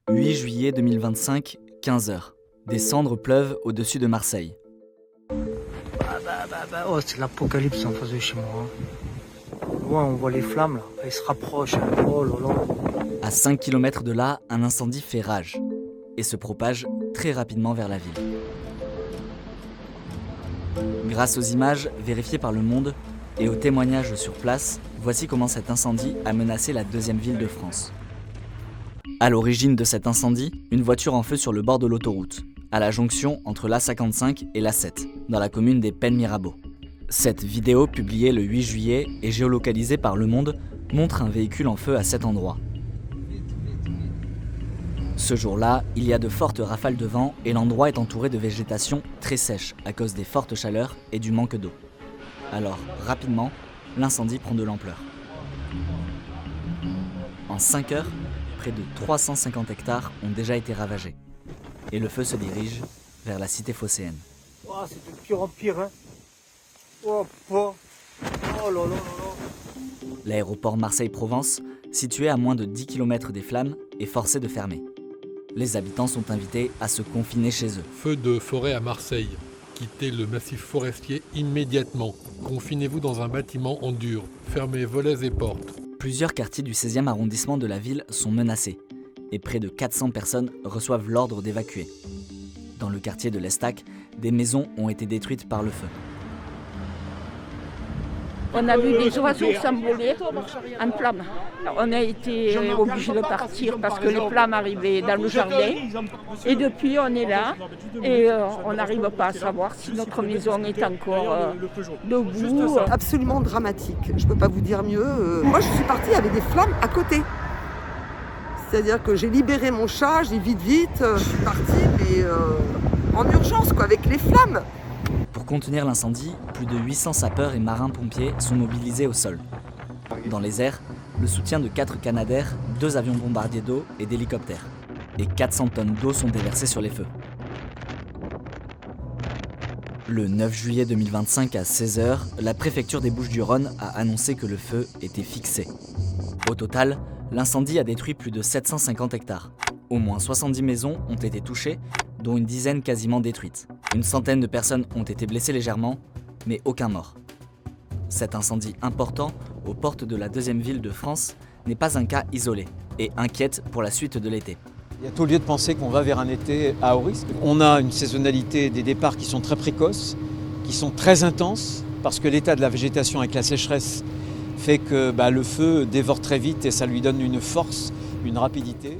8 juillet 2025, 15h. Des cendres pleuvent au-dessus de Marseille. Oh, c'est l'apocalypse en face de chez moi. Loin, on voit les flammes, là. Elles se rapprochent. Oh là là. À 5 km de là, un incendie fait rage et se propage très rapidement vers la ville. Grâce aux images vérifiées par Le Monde et aux témoignages sur place, voici comment cet incendie a menacé la deuxième ville de France. À l'origine de cet incendie, une voiture en feu sur le bord de l'autoroute, à la jonction entre l'A55 et l'A7, dans la commune des Pennes-Mirabeau. Cette vidéo, publiée le 8 juillet et géolocalisée par Le Monde, montre un véhicule en feu à cet endroit. Ce jour-là, il y a de fortes rafales de vent et l'endroit est entouré de végétation très sèche à cause des fortes chaleurs et du manque d'eau. Alors, rapidement, l'incendie prend de l'ampleur. En 5 heures, près de 350 hectares ont déjà été ravagés. Et le feu se dirige vers la cité phocéenne. Oh, c'est de pire en pire, hein. Oh, oh. Oh là là là là. L'aéroport Marseille-Provence, situé à moins de 10 km des flammes, est forcé de fermer. Les habitants sont invités à se confiner chez eux. Feu de forêt à Marseille. Quittez le massif forestier immédiatement. Confinez-vous dans un bâtiment en dur. Fermez volets et portes. Plusieurs quartiers du 16e arrondissement de la ville sont menacés et près de 400 personnes reçoivent l'ordre d'évacuer. Dans le quartier de l'Estac, des maisons ont été détruites par le feu. On a vu des oiseaux s'envoler en flammes. On a été obligés de partir parce que les flammes arrivaient dans le jardin. Et depuis, on est là et on n'arrive pas à savoir si notre maison est encore debout. Absolument dramatique, je ne peux pas vous dire mieux. Moi, je suis partie avec des flammes à côté. C'est-à-dire que j'ai libéré mon chat, j'ai vite, je suis partie, mais en urgence, quoi, avec les flammes. Pour contenir l'incendie, plus de 800 sapeurs et marins-pompiers sont mobilisés au sol. Dans les airs, le soutien de 4 Canadair, 2 avions bombardiers d'eau et d'hélicoptères. Et 400 tonnes d'eau sont déversées sur les feux. Le 9 juillet 2025 à 16h, la préfecture des Bouches-du-Rhône a annoncé que le feu était fixé. Au total, l'incendie a détruit plus de 750 hectares. Au moins 70 maisons ont été touchées, dont une dizaine quasiment détruites. Une centaine de personnes ont été blessées légèrement, mais aucun mort. Cet incendie important, aux portes de la deuxième ville de France, n'est pas un cas isolé et inquiète pour la suite de l'été. Il y a tout lieu de penser qu'on va vers un été à haut risque. On a une saisonnalité des départs qui sont très précoces, qui sont très intenses, parce que l'état de la végétation avec la sécheresse fait que le feu dévore très vite et ça lui donne une force, une rapidité.